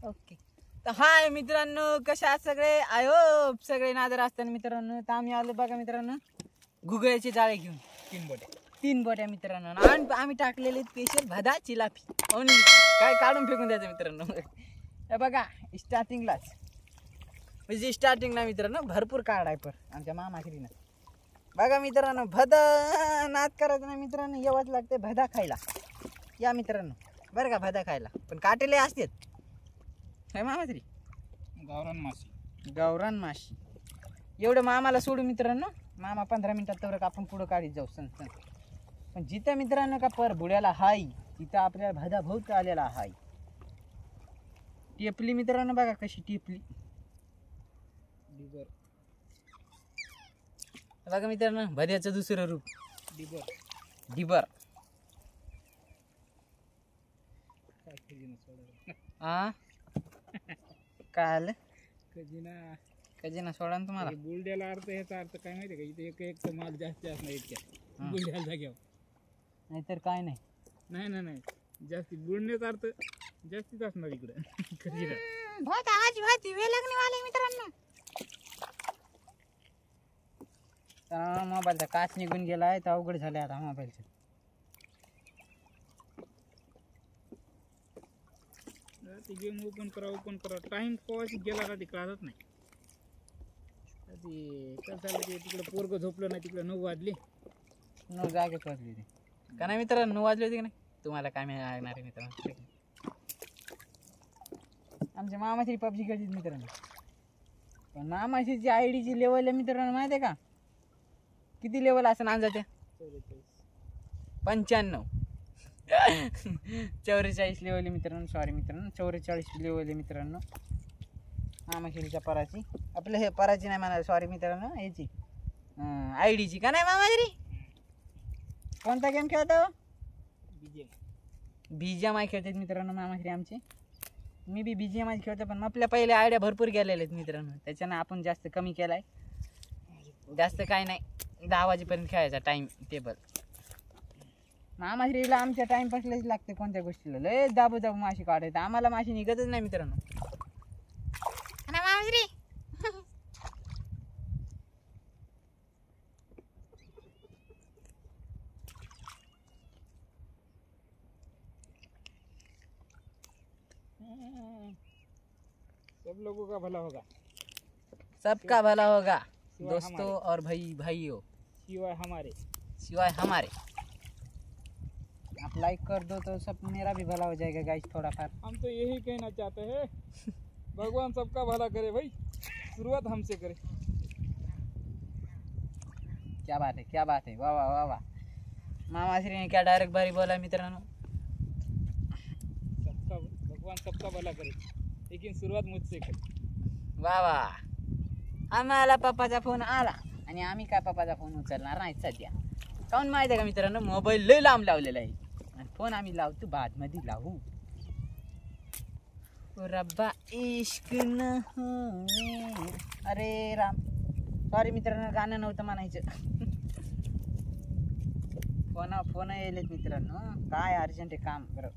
Okay. तर हाय मित्रांनो, कशा आहात सगळे? आय होप सगळे नादर असताना मित्रांनो. तर आम्ही आलो बघा मित्रांनो घुगळ्याचे जाळे घेऊन 3 बोट्या मित्रांनो. आणि आम्ही टाकलेले स्पेशल भदा चिलापी ओनली. काय काढून फेकून द्यायचं मित्रांनो. हे बघा स्टार्टिंगलाच म्हणजे स्टार्टिंगला मित्रांनो भरपूर काढ आहे पर आमच्या मामाश्रीनं. बघा मित्रांनो भदा नाद करायचं नाही मित्रांनो, येवच लागते भदा खायला. या मित्रांनो बरं का भदा खायला, पण काटेले असतात. काय मामाश्री? गावरान माशी एवढं मामाला सोडू मित्रांनो. मामा 15 मिनिटात तर आपण पुढं काढीत जाऊ सण. पण जिथं मित्रांनो का पर बुड्याला हाय तिथं आपल्याला भदा भाऊच आलेला हाय. टेपली मित्रांनो बघा कशी टेपली. बघा मित्रांनो भद्याचं दुसरं रूप डिबर. हा काय आलं? कजिना सोडा ना तुम्हाला. बुलड्याला अर्थ ह्याचा अर्थ काय माहिती का? इथे एक माल जास्त असणार इतक्या बुलड्याला जाग्यावर. नाहीतर काय नाही. नाही जास्ती बुलण्याचा अर्थ जास्तीच असणार इकडं. कजिना भाजी वेळ लागणे वाले मित्रांनो. मोबाईलचा काच निघून गेलाय तर अवघड झालंय आता मोबाईलचं. ते गेम ओपन करा टाइम कवाशी गेला का ते कळत नाही. ते कसं झालं ते तिकडं पोरगं झोपलं नाही, तिकडं 9 वाजले. 9 जागेच वाजली होती का नाही मित्रांनो? 9 वाजले होते की नाही? तुम्हाला काय मिळणार आहे मित्रांनो? आमच्या मामाची पबजी खेळतील मित्रांनो. पण मामाची आयडीची लेवल आहे मित्रांनो माहिती आहे का? किती लेवल असं अंदाजे? 95 44 लेवल आहे मित्रांनो. सॉरी मित्रांनो 44 लेवल आहे मित्रांनो मामाश्रीच्या पराची. आपलं हे पराची नाही म्हणाल, सॉरी मित्रांनो याची आयडीची का नाही मामाश्री? कोणता गेम खेळतो? BGMI खेळतात मित्रांनो मामाश्री आमचे. मी बी BGMI खेळतो, पण आपल्या पहिले आयडिया भरपूर गेलेले आहेत मित्रांनो. त्याच्यानं आपण जास्त कमी केलाय. जास्त काय नाही 10 वाजेपर्यंत खेळायचा टाइम टेबल. मामाश्रीला आमच्या टाइमपासलाच लागते कोणत्या गोष्टीला. लय दाबू माशी काढायचं. आम्हाला माशी निघतच नाही मित्रांनो. मामाश्री सब लोगों का भला होगा, सबका भला होगा दोस्तों और भाइयों सिवाय हमारे. आप लाइक कर दो तो सब मेरा भी भला हो जाएगा गाइस. थोड़ा हम तो यही कहना चाहते हैं, भगवान सबका भला करे भाई, शुरुआत हमसे करे. क्या बात है वाह वाह वाह वाह. मामाश्री ने क्या डायरेक्ट भारी बोला मित्रांनो. भगवान सबका भला करे, लेकिन सुरुवात मुझसे करे. वाह वाह. आम्हाला पप्पाचा फोन आला आणि आम्ही काय पप्पाचा फोन उचलणार नाही सध्या. काऊन माहिती आहे का मित्रांनो? मोबाईल लय लांब लावलेला आहे आणि फोन आम्ही लावतो बादमध्ये लावू. रब्बा इश्क न होवे. अरे राम सॉरी मित्रांनो गाणं नव्हतं म्हणायचं. फोन येलेत मित्रांनो. काय अर्जंट आहे काम बरं.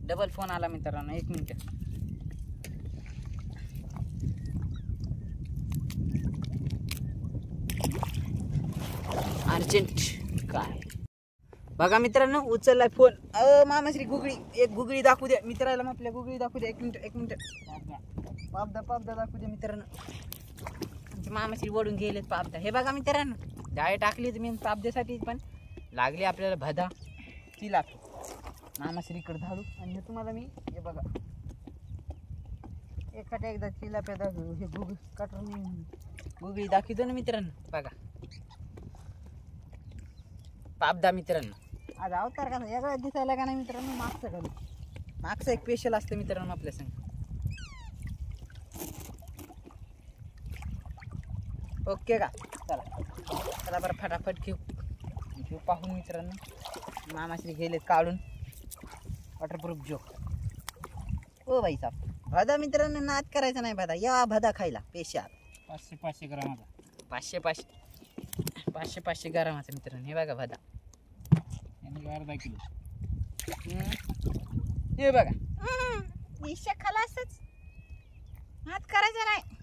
डबल फोन आला मित्रांनो. 1 मिनिट. अर्जंट काय बघा मित्रांनो उचललाय फोन. मामाश्री गुगळी एक गुगळी दाखवू द्या मित्राला. मग आपल्या गुगळी दाखवू द्या. 1 मिनिट पापदा दाखवू द्या मित्रांनो. आमच्या मामाश्री ओढून गेलेत पापदा. हे बघा मित्रांनो डाळे टाकली तुम्ही पापद्यासाठी, पण लागली आपल्याला भदा चिलापी. मामाश्रीकडे धाडू आणि हे तुम्हाला मी हे बघा एकदा चिलाप्या दाखवू. हे गुगळी दाखवतो ना मित्रांनो. बघा पापदा मित्रांनो. आज अवतार कसा वेगळा दिसायला का नाही मित्रांनो? मागचं एक स्पेशल असतं मित्रांनो आपल्या संग. ओके का? चला बरं फटाफट घेऊ पाहून मित्रांनो. मामाश्री गेलेत काढून वॉटरप्रूफ जोक. ओ भाई साहेब भदा मित्रांनो नाद करायचा नाही. भदा या भदा खायला पेशाल 500 ग्रामाचा. 500 ग्रामाचा मित्रांनो. हे बघा भदा अर्धा किलो हे बघा इशा खलासच हात करायचा नाही.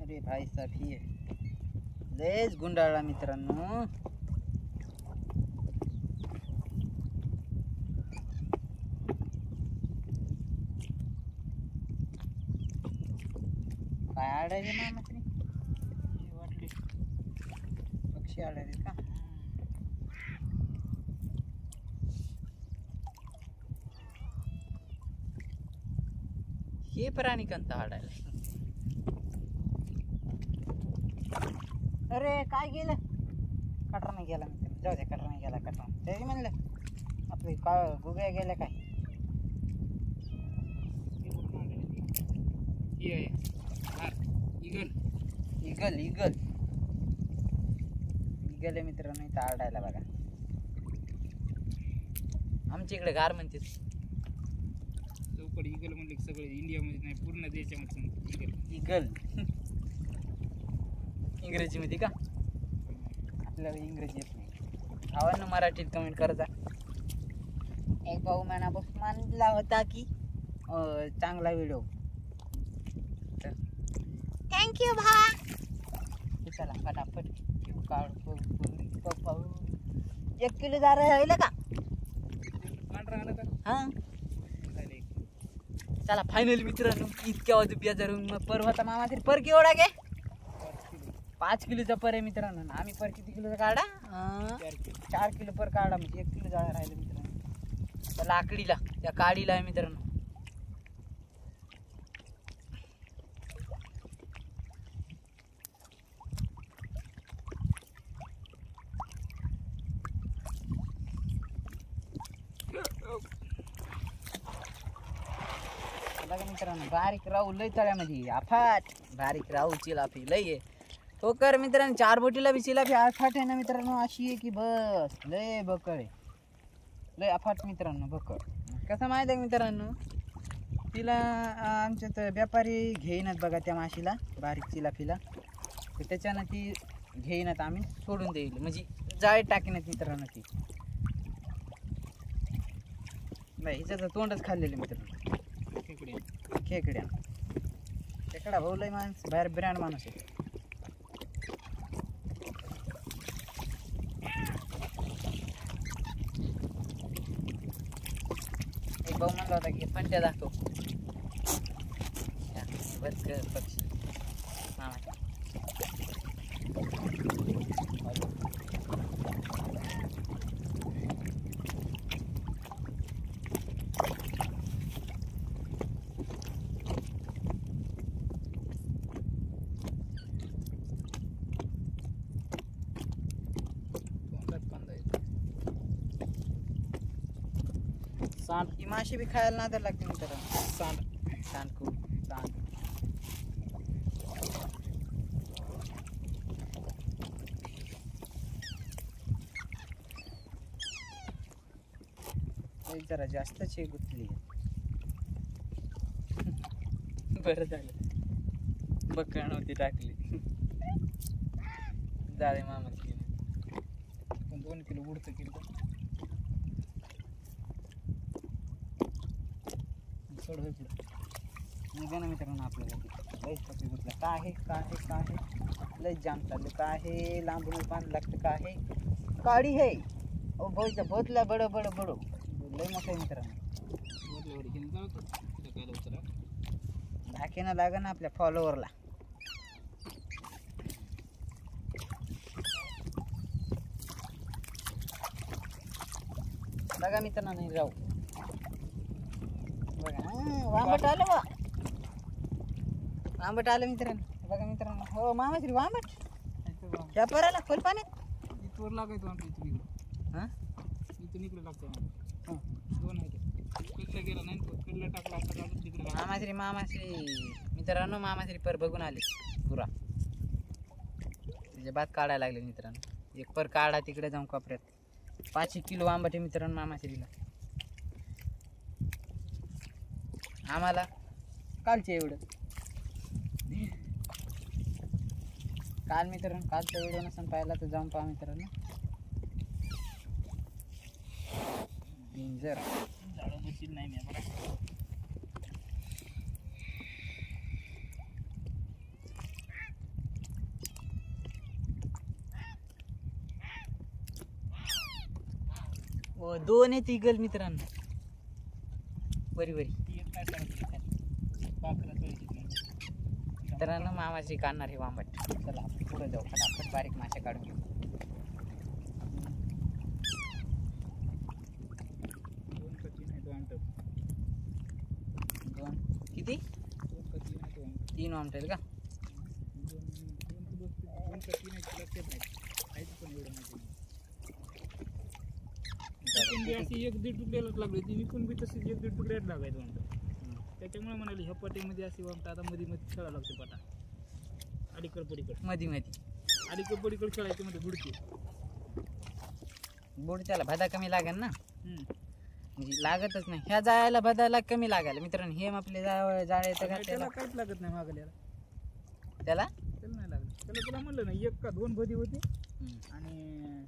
अरे भाई साहब ही लयच गुंडाळला मित्रांनो. काय आडायचे मामा तरी वाटले पक्षी आडायचे का? हे प्राणी कंता आडायला. अरे काय गेलं? कटरा नाही गेला मित्र. जाऊ दे कटरा नाही गेला. कटरा तरी म्हणलं आपले का गुगळ्या गेल्या काय? इगल इगल इगल इगल आहे मित्रांनो इथं आरडायला बघा. आमच्या इकडे गार म्हणते. चौकड इगल म्हणले की सगळे इंडियामध्ये नाही पूर्ण देशामध्ये इगल इगल इंग्रजीमध्ये का? आपल्याला इंग्रजी येत नाही. आव्हान मराठीत कमेंट करता. एक भाऊ मनापासून मानला होता की चांगला व्हिडिओ. थँक्यू भावा. चला फटाफट काढ. 1 किलो दार राहिलं का? हा चला फायनल मित्रांनो इतक्या वाजू बियाजारून परवाचा मामा तरी पर केवढा गे? 5 किलोचा पर आहे मित्रांनो. आम्ही पर किती किलोचा काढा? 4 किलो पर काढा म्हणजे 1 किलो जाळं राहिलं मित्रांनो. त्या लाकडीला त्या काडीला आहे मित्रांनो. बघा मित्रांनो बारीक राहू लय तळ्यामध्ये अफाट बारीक राहू चिलाफी लय आहे. हो कर मित्रांनो 4 बोटीला बी चिलाफी अफाट आहे ना मित्रांनो. अशी आहे की बस लय बकळ आहे लय अफाट मित्रांनो बकळ. कसं माहिती आहे मित्रांनो तिला आमच्यात व्यापारी घेईनात बघा त्या माशीला बारीक चिलाफीला. तर त्याच्यानं ती घेईनात आम्ही सोडून देईल म्हणजे जाळी टाकीनात मित्रांनो ती. बाई हिच्याचं तोंडच खाल्लेलं मित्रांनो. खेकड्या खेकडा भाऊ लय माणूस बाहेर ब्रँड माणूस आहे. एक भाऊ म्हणला होता की फंट्या दाखव. बदक पक्षी मामा सांड ही माशी बी खायला नादायला लागते मित्रांनो. सांड सांड खूप सांड. जरा जास्तच हे गुंतली. बरं झालं बकळ नव्हती टाकली. जाळे मामा पण 2 किलो उडतं किलो सोड होय पुढं निघा ना मित्रांनो आपल्याला लयच पक्षी गुंतला. काय आहे काय आहे काय आहे लयच जाम चाललं. काय आहे लांबून पान लागतं. काय आहे काळी है ओ बोईचा बोतला बड बड बडो लय मोठं आहे मित्रांनो. दाखवणं लागेल ना आपल्या फॉलोवरला. बघा मित्रांनो नाही जाऊ बघा वांबट आलं बा. वांबट आलं मित्रांनो. बघा मित्रांनो हो मामाश्री वांबट त्या पराला खोल पाण्यात इथवर लागायचो आमच्या इथून इकडं. हां इथून इकडे लागतं 2 आहे कडला गेला नाही कडला टाकला असता तिकडे मामाश्री मामाश्री मित्रांनो मामाश्री पर बघून आले पुरा त्याचे भात काढायला लागले मित्रांनो. एक पर काढा तिकडे जाऊन कोपऱ्यात. 5 किलो आंबट आहे मित्रांनो मामाश्रीला. आम्हाला कालचे एवढं. काल मित्रांनो कालचा व्हिडिओ नसेल पाहिला तर जाऊन पहा मित्रांनो. डेंजर झाडं बसतील नाही मी बघा. व 2 आहेत इगल मित्रांनो. बरी बरी ती एक काय करायची खाली पाखरं तळायची नाही. मित्रांनो मामाची काढणार हे वांबट. चला आपण पुढे जाऊ. फटाफट बारीक मासे काढून घेऊ. दोन का तीन आहे तो आमचं. 2 किती? 2 का 3 आहे तो आमचं. 3 वामटेल का? 2 का 3 आहे लक्षात नाही. काहीच पण एवढं माहिती नाही. पण बी अशी 1-1.5 तुकड्यालाच लागली ती. मी पण बी तशीच 1-1.5 तुकड्यात लागायचं म्हणतो. त्याच्यामुळे म्हणाले ह्या पाट्यामध्ये अशी वामता आता मध्ये मध्ये खेळायला लागते पाटा. अलीकड पलीकड मधी अलीकड पलीकड खेळायचं मध्ये बुडकी. बोट त्याला भदा कमी लागेल ना. म्हणजे लागतच नाही. ह्या जाळ्याला भदाला कमी लागायला मित्रांनो. हे आपले जाळे तर त्याला घातलेला काहीच लागत नाही मागल्याला. त्याला त्याला नाही लागत. त्याला तुला म्हणलं ना 1 का 2 भदी होती आणि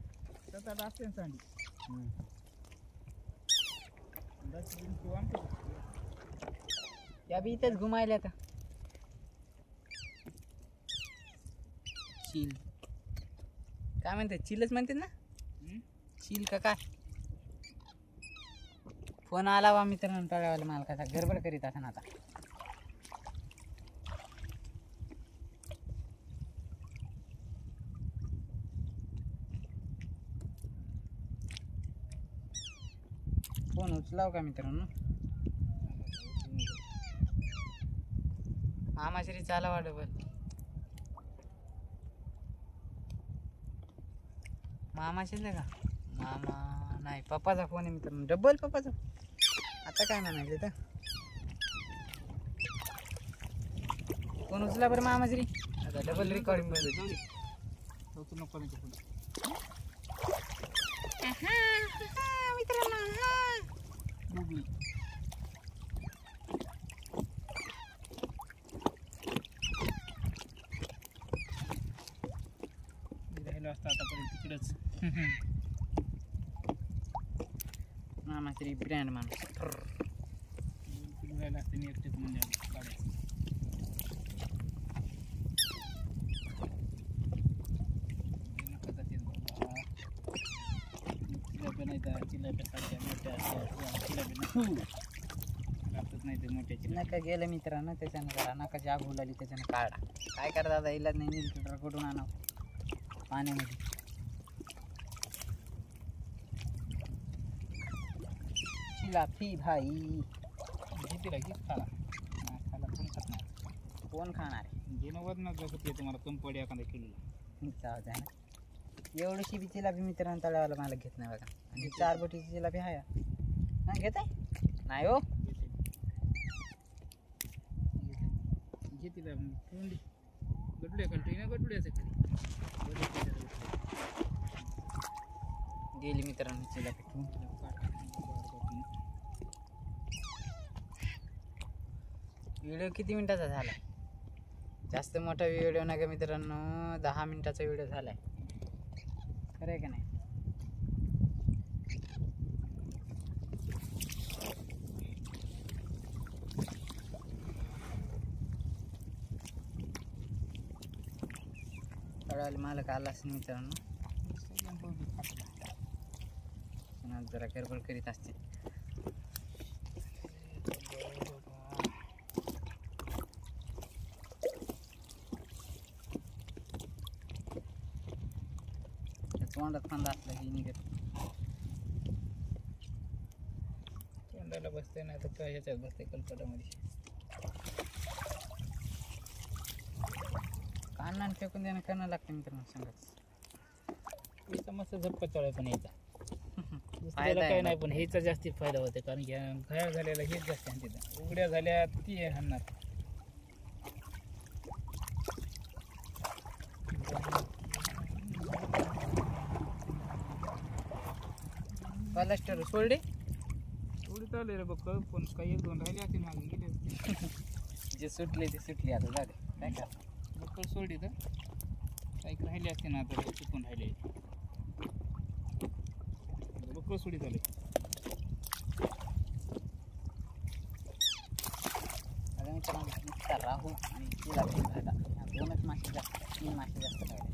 7-8 असते ना सांडी. 10 किलो आमचं. त्या बी इथेच घुमायला आता. चिल काय म्हणते? चिलच म्हणते ना. चिल का काय? फोन आला वा मित्रांनो तळ्यावाला मालकाचा. गडबड करीत असं आता. फोन उचलाव का मित्रांनो? मामाश्री चाला वाटबल. मामाश्री का? मामा नाही पप्पाचा फोन आहे मित्रांनो. डबल पप्पाचा. आता काय म्हणायचं तर फोन उचला बरं मामाश्री. आता डबल रेकॉर्डिंग बंद. नको बुगली. राहिलो असतं आतापर्यंत तिकडंच. मामाश्री ब्रँड माणूस. 2 किलो राहिला असतं मी एकटेच म्हणजे काढायचं. नका जातील बाबा. चिलाप्या नाही तर चिलाप्या काढल्या मोठ्या असल्या चिलाप्या लागतच नाही ते मोठ्याची. नका गेलं मित्रांनो त्याच्यानं करा. नका जाग उलाली त्याच्यानं काढा. काय करा दादा इलाज नाही. नील कुठून आणावं पाण्यामध्ये. चिलापी भाई घेते की खाला खाला कोण खात नाही. कोण खाणार आहे? घेणं वजनाचं होते तुम्हाला कमी पडे एखाद्या किलोला. जाऊ द्या ना. एवढीशी बी चिलापी मित्रांनो तळ्यावाला मला घेत नाही बघा. आणि 4 बोटीची चिलापी हाय. हा घेत आहे नाही हो. घेते तोंडी गडुड्या खालती ना गडुड्याचं खाली गेली मित्रांनो चिलापी ठेवून. व्हिडिओ किती मिनिटाचा झाला? जास्त मोठा व्हिडिओ नका मित्रांनो. 10 मिनिटाचा व्हिडिओ झालाय. खरं आहे का नाही? तळाला मालक आला असेल मित्रांनो. जरा गडबड करीत असते. तोंडात खांदा असला की निघत. तोंडाला बसते नाही तर काय ह्याच्यात बसते कलपटामध्ये. कानान फेकून देणं करणं लागतं मित्रांनो. सांगायचं याचा मस्त झपका चढाय पण यायचा. फायदा दुसऱ्याला आहे काय नाही पण ह्याचा जास्ती फायदा होते. कारण की घाया झालेला हेच जास्त आहे तिथं. उघड्या झाल्या ती हाणणार. कॉलेस्टर सोडले थोडी चालू रे बघ पण काही 1-2 राहिले असते मागून गेले जे सुटले ते सुटले आता झाले काय का बक्कळ सोडली तर काही राहिले असते ना आता चुकून राहिले बक्कळ सोडी झाले आता मित्रांनो नुसता राहू आणि तिला भेटा दोनच मासे जास्त 3 मासे जास्त राहिले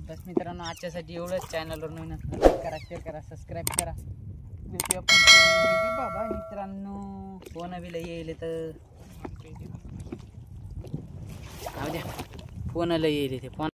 बस मित्रांनो आजच्यासाठी एवढंच चॅनलवर नवीन लाईक करा शेअर करा सबस्क्राईब करा भेटूया पुढच्या बाबा मित्रांनो फोन बिल येईल तर फोनला येईल ते फोन